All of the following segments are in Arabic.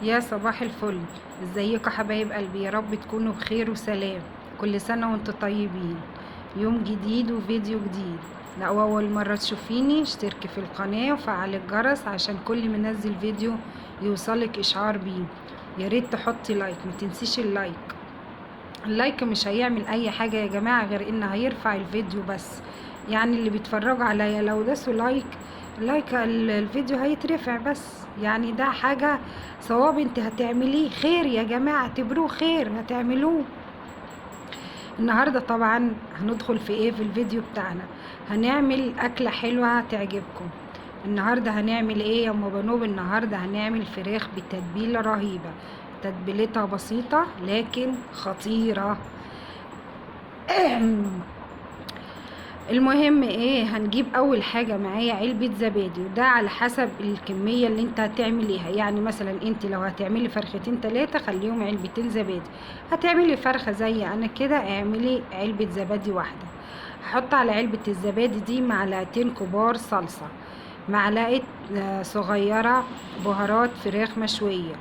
يا صباح الفل. ازيكم حبايب قلبي؟ يا رب تكونوا بخير وسلام. كل سنة وانتم طيبين. يوم جديد وفيديو جديد. لو اول مرة تشوفيني اشتركي في القناة وفعلي الجرس عشان كل ما انزل فيديو يوصلك اشعار بيه. يا ريت تحطي لايك، ما تنسيش اللايك. اللايك مش هيعمل اي حاجة يا جماعة غير ان هيرفع الفيديو بس. يعني اللي بيتفرجوا عليا لو داسوا لايك، الفيديو هيترفع بس. يعني ده حاجة صواب انت هتعمليه، خير يا جماعة، اعتبروه خير هتعملوه. النهاردة طبعا هندخل في ايه في الفيديو بتاعنا؟ هنعمل اكلة حلوة هتعجبكم. النهاردة هنعمل ايه يا ام بنوب؟ النهاردة هنعمل فراخ بتتبيلة رهيبة. تتبيلتها بسيطة لكن خطيرة. المهم ايه، هنجيب اول حاجة معايا علبة زبادي، وده على حسب الكمية اللي انت هتعمليها. يعني مثلا انت لو هتعملي فرختين 3 خليهم علبتين زبادي. هتعملي فرخة زي انا كده اعملي علبة زبادي واحدة. هحط على علبة الزبادي دي معلقتين كبار صلصة، معلقة صغيرة بهارات فراخ مشوية،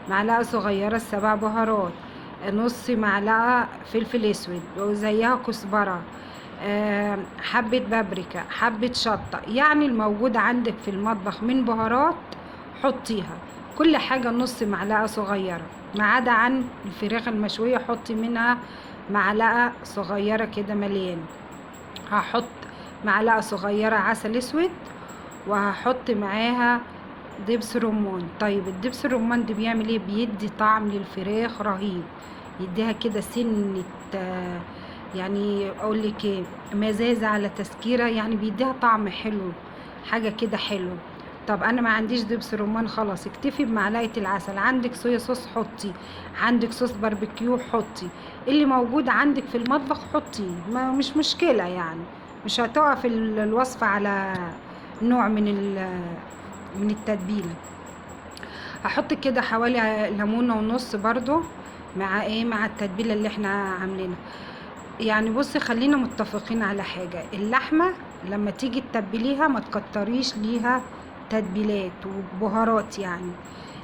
معلقة صغيرة 7 بهارات، نص معلقة فلفل اسود وزيها كزبرة، حبة بابريكا، حبة شطة، يعني الموجود عندك في المطبخ من بهارات حطيها. كل حاجة نص معلقة صغيرة، ما عدا عن الفراخ المشوية حطي منها معلقة صغيرة كده مليانة. هحط معلقة صغيرة عسل اسود، وهحط معاها دبس رمان. طيب الدبس الرمان ده بيعمل ايه؟ بيدي طعم للفراخ رهيب، يديها كده سنة يعني اقول لك ايه، مزازة على تسكيرة، يعني بيديها طعم حلو، حاجة كده حلو. طب انا ما عنديش دبس رمان، خلاص اكتفي بمعلقة العسل. عندك صويا صوص حطي، عندك صوص باربيكيو حطي، اللي موجود عندك في المطبخ حطي، ما مش مشكلة يعني. مش هتقف الوصفة على نوع من التتبيله. هحط كده حوالي ليمونه ونص برضو مع ايه، مع التتبيله اللي احنا عاملينها. يعني بصي خلينا متفقين على حاجه، اللحمه لما تيجي تتبليها ما تكتريش ليها تتبيلات وبهارات. يعني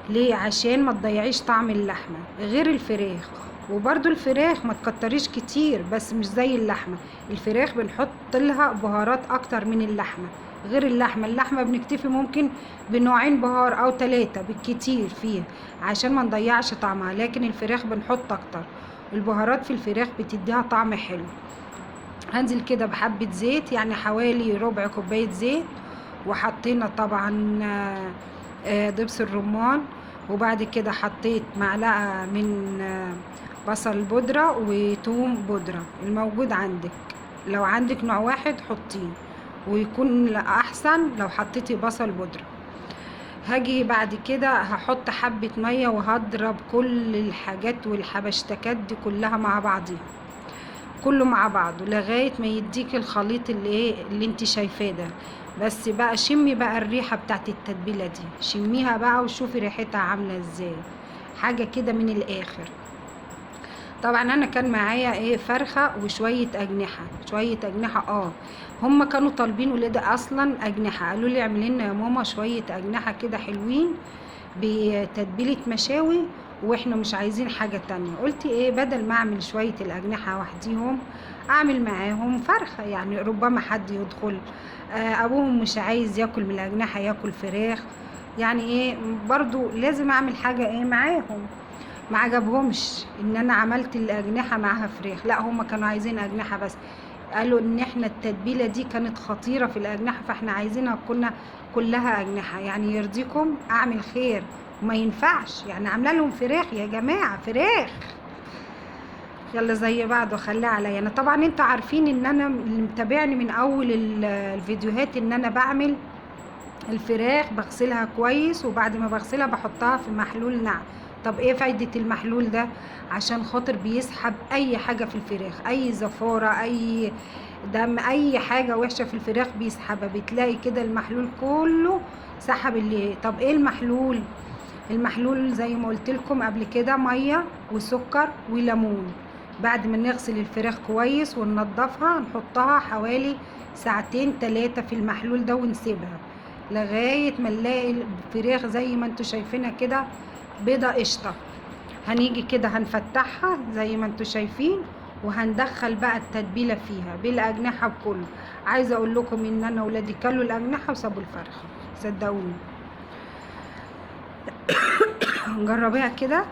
ليه؟ عشان ما تضيعيش طعم اللحمه غير الفراخ. وبرضو الفراخ ما تكتريش كتير، بس مش زي اللحمه. الفراخ بنحط لها بهارات اكتر من اللحمه، غير اللحمه بنكتفي ممكن بنوعين بهار او 3 بالكتير فيها عشان ما نضيعش طعمها. لكن الفراخ بنحط اكتر، البهارات في الفراخ بتديها طعم حلو. هنزل كده بحبة زيت، يعني حوالي ربع كوباية زيت. وحطينا طبعا دبس الرمان. وبعد كده حطيت معلقة من بصل بودرة وتوم بودرة الموجود عندك. لو عندك نوع واحد حطيه، ويكون احسن لو حطيتي بصل بودرة. هاجي بعد كده هحط حبة مية وهضرب كل الحاجات والحبشتكات دي كلها مع بعضيها، كله مع بعضه لغاية ما يديك الخليط اللي ايه اللي انت شايفاه ده. بس بقى شمي بقى الريحة بتاعت التتبيلة دي، شميها بقى وشوفي ريحتها عاملة ازاي، حاجة كده من الاخر. طبعا انا كان معايا ايه فرخة وشوية اجنحة، شوية اجنحة. هم كانوا طالبين ولادي اصلا اجنحة، قالوا لي اعملي لنا يا ماما شوية اجنحة كده حلوين بتتبيلة مشاوي، واحنا مش عايزين حاجة تانية. قلت ايه، بدل ما اعمل شوية الاجنحة وحديهم اعمل معاهم فرخة، يعني ربما حد يدخل ابوهم مش عايز ياكل من الاجنحة ياكل فراخ. يعني ايه، برضو لازم اعمل حاجة ايه معاهم. ما عجبهمش ان انا عملت الاجنحة معاها فراخ، لا هم كانوا عايزين اجنحة بس. قالوا ان احنا التتبيلة دي كانت خطيرة في الاجنحة، فاحنا عايزينها كنا كلها اجنحة. يعني يرضيكم اعمل خير وما ينفعش؟ يعني عامله لهم فراخ يا جماعة، فراخ. يلا زي بعض وخليها عليا انا. طبعا انتوا عارفين ان انا اللي متابعني من اول الفيديوهات ان انا بعمل الفراخ بغسلها كويس، وبعد ما بغسلها بحطها في محلول ناعم. طب ايه فايدة المحلول ده؟ عشان خاطر بيسحب اي حاجة في الفراخ، اي زفارة، اي دم، اي حاجة وحشة في الفراخ بيسحبها. بتلاقي كده المحلول كله سحب اللي. طب ايه المحلول؟ المحلول زي ما قلت لكم قبل كده، مية وسكر وليمون. بعد ما نغسل الفراخ كويس وننضفها نحطها حوالي ساعتين 3 في المحلول ده ونسيبها لغاية ما نلاقي الفراخ زي ما انتوا شايفينها كده بيضة قشطة. هنيجي كده هنفتحها زي ما انتوا شايفين، وهندخل بقى التتبيلة فيها بالأجنحة بكله. عايزة اقول لكم ان انا ولادي كلوا الأجنحة وسابوا الفرخة، صدقوني. جربيها كده.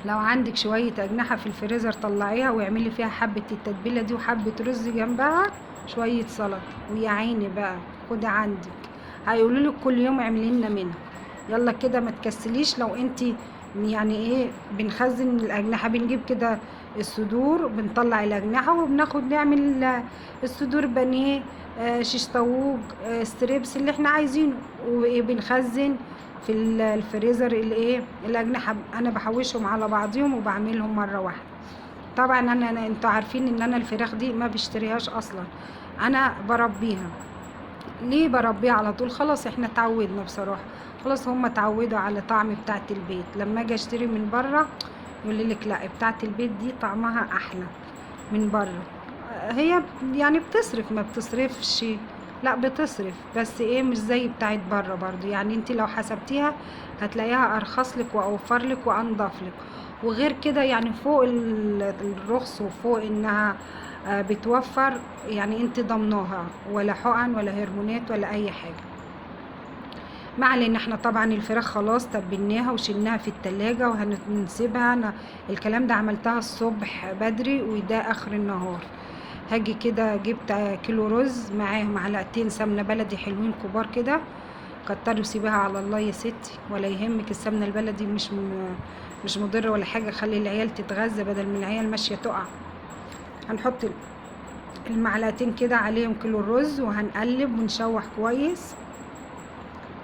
لو عندك شوية أجنحة في الفريزر طلعيها واعملي فيها حبة التتبيلة دي وحبة رز جنبها، شوية سلطة، ويا عيني بقى خدي عندك. هيقولولك كل يوم اعملي لنا منها. يلا كده ما تكسليش. لو انتي يعني ايه، بنخزن الأجنحة، بنجيب كده الصدور، بنطلع الأجنحة وبناخد نعمل الصدور بانيه، شيش طاووق، ستريبس اللي احنا عايزينه، وبنخزن في الفريزر الايه الاجنحه. انا بحوشهم على بعضهم وبعملهم مره واحده. طبعا انا انتوا عارفين ان انا الفراخ دي ما بشتريهاش اصلا، انا بربيها. ليه بربيها على طول؟ خلاص احنا اتعودنا بصراحه، خلاص هم اتعودوا على طعم بتاعه البيت. لما اجي اشتري من بره يقول لك لا، بتاعه البيت دي طعمها احلى من بره. هي يعني بتصرف ما بتصرفش؟ لا بتصرف، بس ايه، مش زي بتاعت بره برضو. يعني انت لو حسبتيها هتلاقيها ارخص لك واوفر لك وانضف لك. وغير كده يعني فوق الرخص وفوق انها بتوفر، يعني انت ضمناها، ولا حقن ولا هرمونات ولا اي حاجة. ما علينا، احنا طبعا الفراخ خلاص تبلناها وشلناها في التلاجة وهنسيبها. انا الكلام ده عملتها الصبح بدري وده اخر النهار. هاجي كده جبت كيلو رز معاه معلقتين سمنة بلدي حلوين كبار كده. كتري وسيبيها على الله يا ستي، ولا يهمك، السمنة البلدي مش مضرة ولا حاجة. خلي العيال تتغذى بدل من العيال ماشية تقع. هنحط المعلقتين كده عليهم كيلو الرز، وهنقلب ونشوح كويس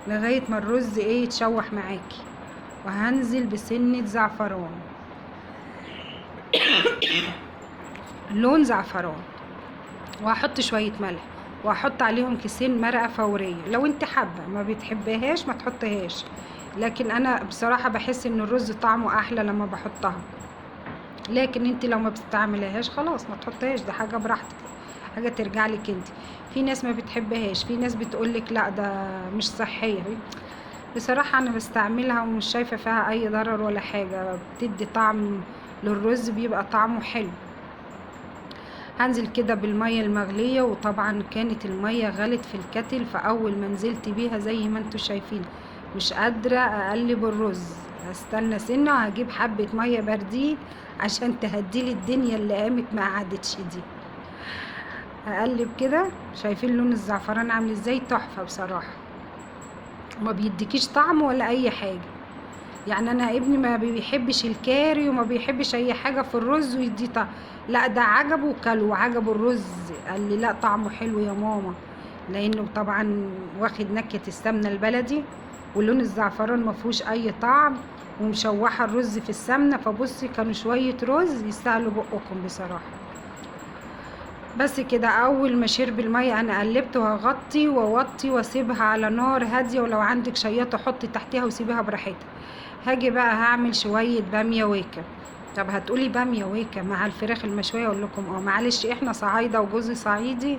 لغاية ما الرز ايه يتشوح معاكي. وهنزل بسنة زعفران، لون زعفران، وهحط شوية ملح، وهحط عليهم كيسين مرقة فورية. لو انت حابة، ما بتحبهاش ما تحطهاش، لكن انا بصراحة بحس ان الرز طعمه احلى لما بحطها. لكن انت لو ما بتستعملهاش خلاص ما تحطهاش، ده حاجة براحتك، حاجة ترجع لك انت. في ناس ما بتحبهاش، في ناس بتقولك لا ده مش صحية. بصراحة انا بستعملها ومش شايفة فيها اي ضرر ولا حاجة، بتدي طعم للرز، بيبقى طعمه حلو. هنزل كده بالمية المغلية، وطبعا كانت المية غلت في الكتل، فاول ما نزلت بيها زي ما انتوا شايفين مش قادرة اقلب الرز. هستنى سنة وهجيب حبة مية باردين عشان تهديلي الدنيا اللي قامت ما قعدتش دي. هقلب كده، شايفين لون الزعفران عامل ازاي؟ تحفة بصراحة، ما بيديكيش طعم ولا اي حاجة. يعني انا ابني ما بيحبش الكاري وما بيحبش اي حاجه في الرز ويدي طعم، لا ده عجبه وكل وعجبه الرز، قال لي لا طعمه حلو يا ماما، لانه طبعا واخد نكهه السمنه البلدي، ولون الزعفران ما فيهوش اي طعم، ومشوحه الرز في السمنه. فبصي كانوا شويه رز يستاهلوا بقكم بصراحه. بس كده، اول ما شرب الميه انا قلبت، وهغطي واوطي واسيبها على نار هاديه، ولو عندك شياطه حطي تحتها وسيبيها براحتها. هاجي بقى هعمل شويه باميه ويكا. طب هتقولي باميه ويكا مع الفراخ المشويه؟ اقول لكم معلش، احنا صعايده وجوزي صعيدي،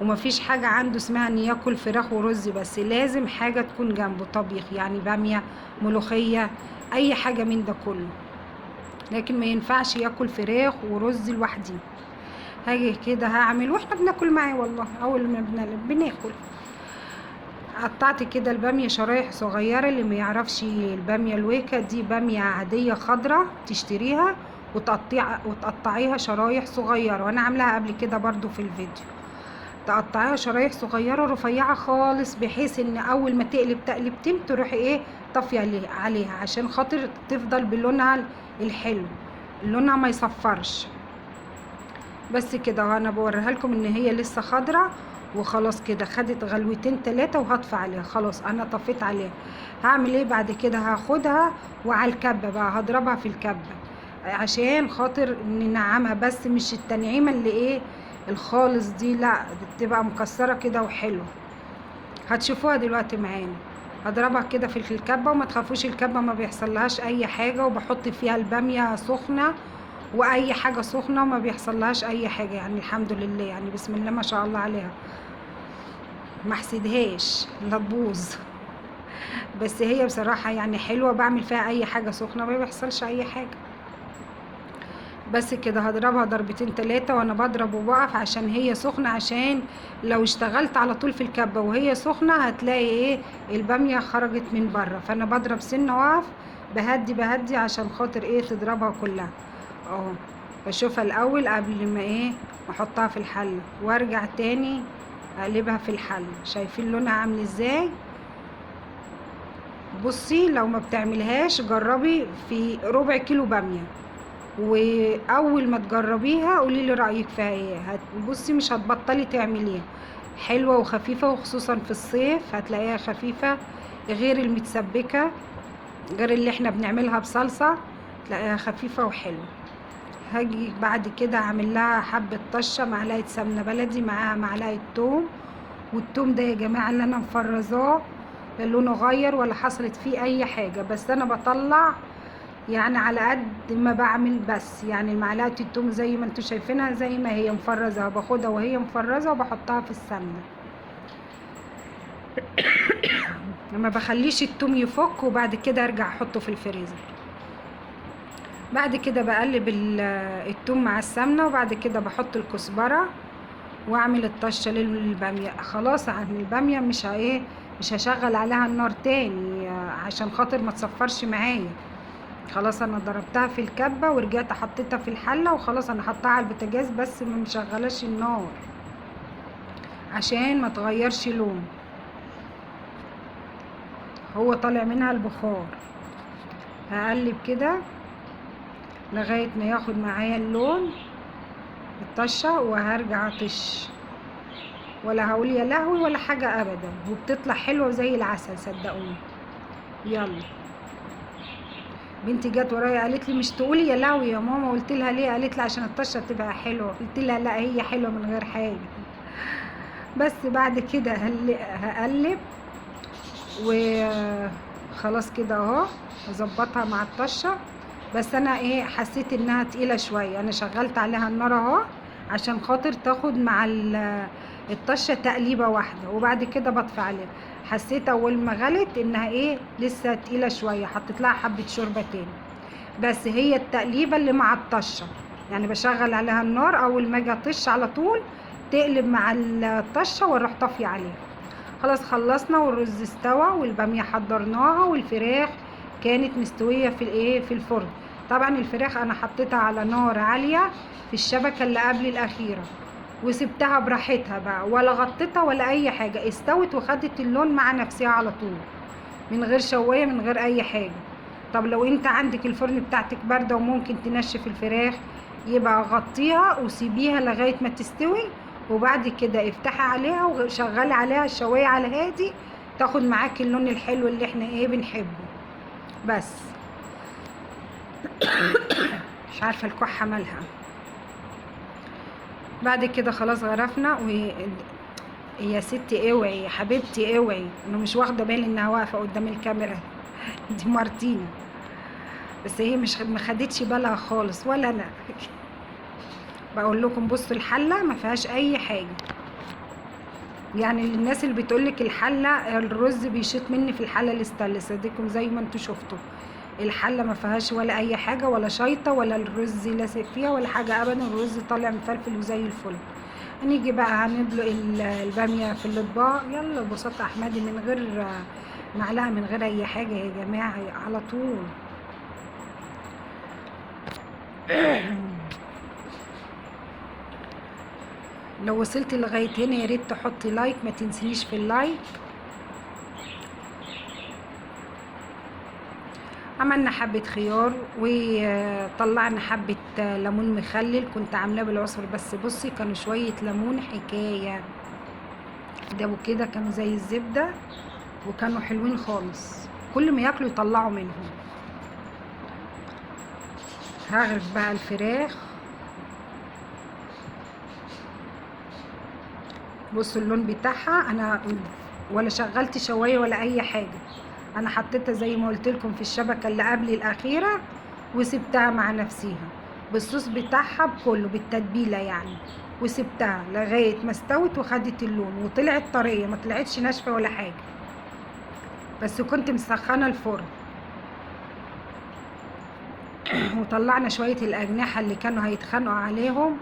ومفيش حاجه عنده اسمها ان ياكل فراخ ورز بس، لازم حاجه تكون جنبه طبيخ، يعني باميه، ملوخيه، اي حاجه من ده كله. لكن ما ينفعش ياكل فراخ ورز لوحدي. هاجي كده هعمل، واحنا بناكل معاه والله، اول ما بناكل. قطعت كده الباميه شرايح صغيره. اللي ما يعرفش الباميه الويكا دي باميه عاديه خضراء تشتريها وتقطعيها شرايح صغيره، وانا عاملاها قبل كده برضو في الفيديو. تقطعيها شرايح صغيره رفيعه خالص، بحيث ان اول ما تقلب تقلبتين تروحي ايه طافيه عليها، عشان خاطر تفضل بلونها الحلو، لونها ما يصفرش. بس كده، وانا بوريها لكم ان هي لسه خضرة. وخلاص كده خدت غلوتين 3 وهطفي عليها. خلاص انا طفيت عليها. هعمل ايه بعد كده؟ هاخدها وعلى الكبة بقى هضربها في الكبة عشان خاطر ننعمها، بس مش التنعيمة اللي ايه الخالص دي، لا تبقى مكسرة كده وحلوة. هتشوفوها دلوقتي معانا. هضربها كده في الكبة، وما تخافوش الكبة ما بيحصلهاش اي حاجة، وبحط فيها البامية سخنة واي حاجه سخنه وما بيحصلهاش اي حاجه، يعني الحمد لله، يعني بسم الله ما شاء الله عليها، ما حسدهاش لا تبوظ. بس هي بصراحة يعني حلوة، بعمل فيها اي حاجة سخنة ما بيحصلش اي حاجة. بس كده هضربها ضربتين تلاتة وانا بضرب وبقف عشان هي سخنة، عشان لو اشتغلت على طول في الكبة وهي سخنة هتلاقي ايه البامية خرجت من بره. فانا بضرب سنة واقف بهدي بهدي عشان خاطر ايه تضربها كلها. اهو بشوفها الاول قبل ما ايه ما احطها في الحلة، وارجع تاني اقلبها في الحلة. شايفين لونها عامل ازاي؟ بصي لو ما بتعملهاش جربي في ربع كيلو بامية، واول ما تجربيها قولي لي رايك فيها ايه. بصي مش هتبطلي تعمليها، حلوه وخفيفه، وخصوصا في الصيف هتلاقيها خفيفه غير المتسبكه، غير اللي احنا بنعملها بصلصه، تلاقيها خفيفه وحلوه. هاجي بعد كده اعمل لها حبه طشه، معلقه سمنه بلدي معاها معلقه توم. والتوم ده يا جماعه اللي انا مفرزاه لا لونه غير ولا حصلت فيه اي حاجه، بس انا بطلع يعني على قد ما بعمل. بس يعني معلقه التوم زي ما انتوا شايفينها زي ما هي مفرزه، باخدها وهي مفرزه وبحطها في السمنه، ما بخليش التوم يفك، وبعد كده ارجع احطه في الفريزر. بعد كده بقلب التوم مع السمنه، وبعد كده بحط الكزبره واعمل الطشه للباميه. خلاص عن الباميه مش هشغل عليها النار تاني عشان خاطر ما تصفرش معايا. خلاص انا ضربتها في الكبه ورجعت حطيتها في الحله، وخلاص انا حطها على البوتاجاز بس ما مشغلاش النار عشان ما تغيرش لون. هو طالع منها البخار. هقلب كده لغايه ما ياخد معايا اللون الطشه، وهرجع اطش، ولا هقول يا لهوي ولا حاجه ابدا، وبتطلع حلوه زي العسل صدقوني. يلا بنتي جت ورايا قالت لي مش تقولي يا لهوي يا ماما، قلت لها ليه؟ قالت لي عشان الطشه تبقى حلوه. قلت لها لا هي حلوه من غير حاجه. بس بعد كده هقلب وخلاص كده اهو هظبطها مع الطشه. بس انا ايه حسيت انها تقيله شويه، انا شغلت عليها النار اهو عشان خاطر تاخد مع الطشه تقليبه واحده، وبعد كده بطفي عليها. حسيت اول ما غلت انها ايه لسه تقيله شويه، حطيت لها حبه شوربه تاني. بس هي التقليبه اللي مع الطشه، يعني بشغل عليها النار اول ما اجي اطش على طول تقلب مع الطشه واروح طافيه عليها. خلاص خلصنا، والرز استوى والباميه حضرناها، والفراخ كانت مستويه في الفرن. طبعا الفراخ انا حطيتها على نار عاليه في الشبكه اللي قبل الاخيره، وسبتها براحتها بقى، ولا غطيتها ولا اي حاجه، استوت وخدت اللون مع نفسها على طول من غير شوايه من غير اي حاجه. طب لو انت عندك الفرن بتاعتك بارده وممكن تنشف الفراخ، يبقى غطيها وسيبيها لغايه ما تستوي، وبعد كده افتحي عليها وشغلي عليها الشوايه على هادي، تاخد معاك اللون الحلو اللي احنا بنحبه. بس مش عارفه الكحه مالها. بعد كده خلاص غرفنا يا ستي اوعي يا حبيبتي اوعي، انا مش واخده بالي انها واقفه قدام الكاميرا. دي مارتينا، بس هي مش ما خدتش بالها خالص ولا انا. بقول لكم بصوا الحله ما فيهاش اي حاجه، يعني الناس اللي بتقولك الحله الرز بيشيط مني في الحله الاستانلس، اديكم زي ما انتوا شفتوا الحله ما فيهاش ولا اي حاجه، ولا شيطه ولا الرز لاسق فيها ولا حاجه ابدا، الرز طالع مفلفل وزي الفل. هنيجي بقى هندلق الباميه في الاطباق. يلا ببساطه احمدي من غير معلقه من غير اي حاجه يا جماعه على طول. لو وصلت لغايه هنا يا ريت تحطي لايك، ما تنسينيش في اللايك. عملنا حبه خيار وطلعنا حبه ليمون مخلل، كنت عاملاه بالعصر، بس بصي كانوا شويه ليمون حكايه ده وكده، كانوا زي الزبده وكانوا حلوين خالص، كل ما ياكلوا يطلعوا منهم. هغرف بقى الفراخ. بصوا اللون بتاعها، انا ولا شغلت شوايه ولا اي حاجه، انا حطيتها زي ما قلت لكم في الشبكه اللي قبل الاخيره وسبتها مع نفسها بالصوص بتاعها بكله بالتتبيله يعني، وسبتها لغايه ما استوت وخدت اللون وطلعت طريه، ما طلعتش ناشفه ولا حاجه. بس كنت مسخنه الفرن. وطلعنا شويه الاجنحه اللي كانوا هيتخانقوا عليهم.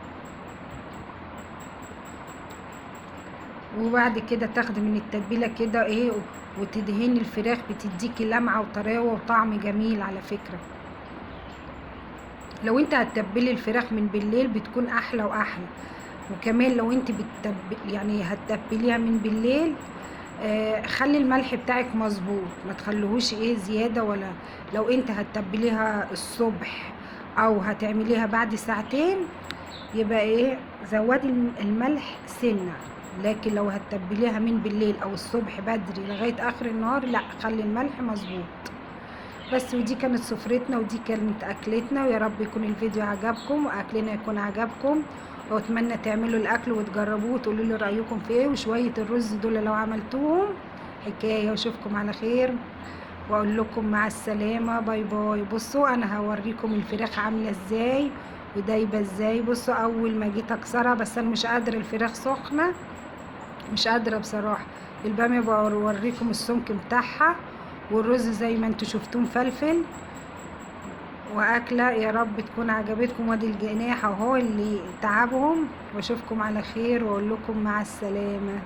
وبعد كده تاخدي من التتبيله كده ايه، وتدهني الفراخ، بتديكي لمعه وطراوه وطعم جميل على فكره. لو انت هتتبلي الفراخ من بالليل بتكون احلى واحلى. وكمان لو انت يعني هتتبليها من بالليل، خلي الملح بتاعك مظبوط، ما تخليهوش ايه زياده. ولا لو انت هتتبليها الصبح او هتعمليها بعد ساعتين، يبقى ايه زودي الملح سنه. لكن لو هتتبليها من بالليل او الصبح بدري لغايه اخر النهار، لا، خلي الملح مظبوط. بس ودي كانت سفرتنا ودي كانت اكلتنا، ويا رب يكون الفيديو عجبكم واكلنا يكون عجبكم. واتمنى تعملوا الاكل وتجربوه وتقولوا لي رايكم في ايه. وشويه الرز دول لو عملتوهم حكايه. واشوفكم على خير واقول لكم مع السلامه، باي باي. بصوا انا هوريكم الفراخ عامله ازاي ودايبه ازاي. بصوا اول ما جيت اكسرها، بس انا مش قادره، الفراخ سخنه مش قادره بصراحه. الباميه بوريكم السمك بتاعها، والرز زي ما انتوا شفتوه مفلفل. واكله يا رب تكون عجبتكم. وادي الجناح اهو اللي تعبهم. واشوفكم على خير واقول لكم مع السلامه.